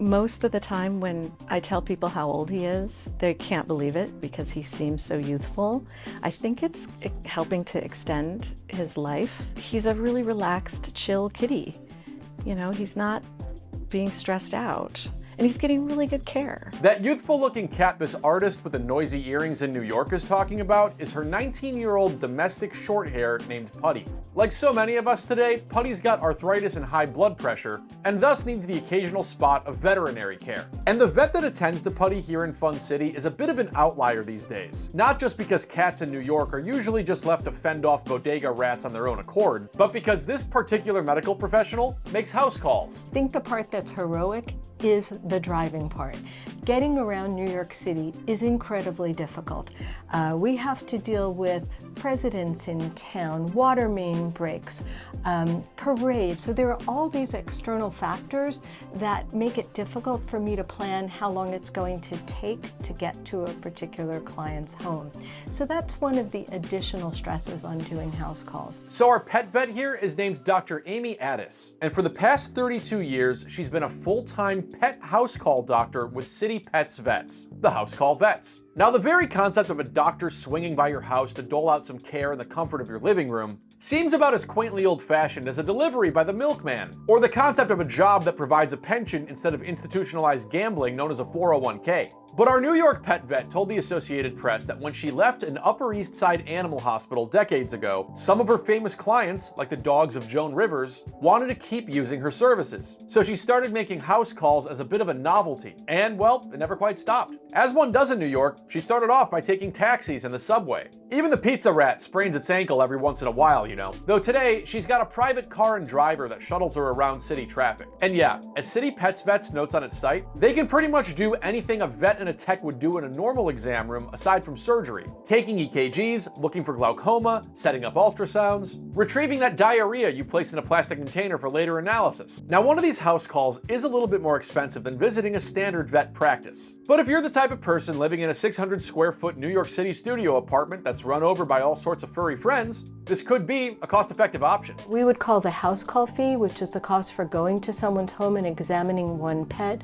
Most of the time when I tell people how old he is, they can't believe it because he seems so youthful. I think it's helping to extend his life. He's a really relaxed, chill kitty. You know, he's not being stressed out. And he's getting really good care. That youthful-looking cat this artist with the noisy earrings in New York is talking about is her 19-year-old domestic shorthair named Putty. Like so many of us today, Putty's got arthritis and high blood pressure, and thus needs the occasional spot of veterinary care. And the vet that attends to Putty here in Fun City is a bit of an outlier these days. Not just because cats in New York are usually just left to fend off bodega rats on their own accord, but because this particular medical professional makes house calls. I think the part that's heroic is the driving part. Getting around New York City is incredibly difficult. We have to deal with presidents in town, water main breaks, parades. So there are all these external factors that make it difficult for me to plan how long it's going to take to get to a particular client's home. So that's one of the additional stresses on doing house calls. So our pet vet here is named Dr. Amy Attas, and for the past 32 years, she's been a full-time pet house call doctor with City Pets Vets, the house call vets. Now, the very concept of a doctor swinging by your house to dole out some care in the comfort of your living room seems about as quaintly old-fashioned as a delivery by the milkman, or the concept of a job that provides a pension instead of institutionalized gambling known as a 401k. But our New York pet vet told the Associated Press that when she left an Upper East Side animal hospital decades ago, some of her famous clients, like the dogs of Joan Rivers, wanted to keep using her services. So she started making house calls as a bit of a novelty, and well, it never quite stopped. As one does in New York, she started off by taking taxis and the subway. Even the pizza rat sprains its ankle every once in a while, you know. Though today, she's got a private car and driver that shuttles her around city traffic. And yeah, as City Pets Vets notes on its site, they can pretty much do anything a vet and a tech would do in a normal exam room aside from surgery. Taking EKGs, looking for glaucoma, setting up ultrasounds, retrieving that diarrhea you placed in a plastic container for later analysis. Now, one of these house calls is a little bit more expensive than visiting a standard vet practice. But if you're the type of person living in a 600 square foot New York City studio apartment that's run over by all sorts of furry friends, this could be a cost-effective option. We would call the house call fee, which is the cost for going to someone's home and examining one pet,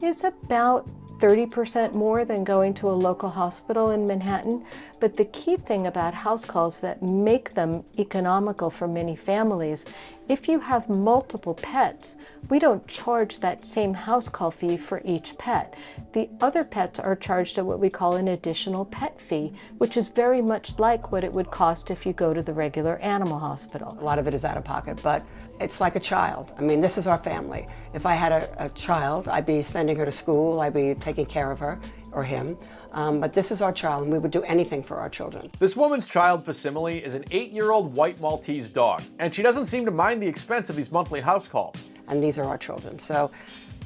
is about 30% more than going to a local hospital in Manhattan. But the key thing about house calls that make them economical for many families, if you have multiple pets, we don't charge that same house call fee for each pet. The other pets are charged at what we call an additional pet fee, which is very much like what it would cost if you go to the regular animal hospital. A lot of it is out of pocket, but it's like a child. I mean, this is our family. If I had a child, I'd be sending her to school, I'd be taking care of her or him, but this is our child and we would do anything for our children. This woman's child facsimile is an 8-year-old white Maltese dog, and she doesn't seem to mind the expense of these monthly house calls. And these are our children, so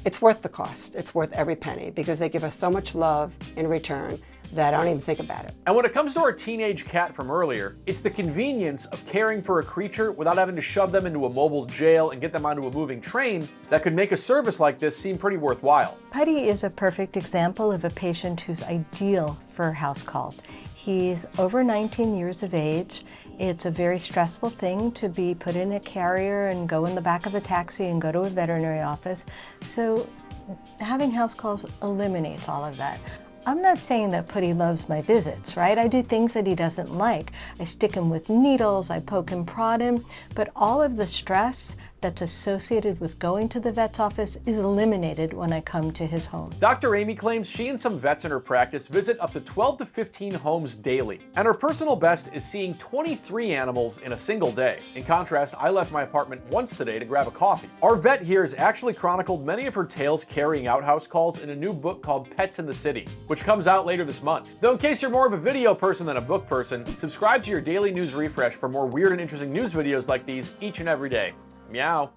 it's worth the cost. It's worth every penny because they give us so much love in return that I don't even think about it. And when it comes to our teenage cat from earlier, it's the convenience of caring for a creature without having to shove them into a mobile jail and get them onto a moving train that could make a service like this seem pretty worthwhile. Putty is a perfect example of a patient who's ideal for house calls. He's over 19 years of age. It's a very stressful thing to be put in a carrier and go in the back of a taxi and go to a veterinary office. So having house calls eliminates all of that. I'm not saying that Putty loves my visits, right? I do things that he doesn't like. I stick him with needles, I poke and prod him, but all of the stress that's associated with going to the vet's office is eliminated when I come to his home. Dr. Amy claims she and some vets in her practice visit up to 12 to 15 homes daily, and her personal best is seeing 23 animals in a single day. In contrast, I left my apartment once today to grab a coffee. Our vet here has actually chronicled many of her tales carrying out house calls in a new book called Pets in the City, which comes out later this month. Though in case you're more of a video person than a book person, subscribe to your daily news refresh for more weird and interesting news videos like these each and every day. Meow.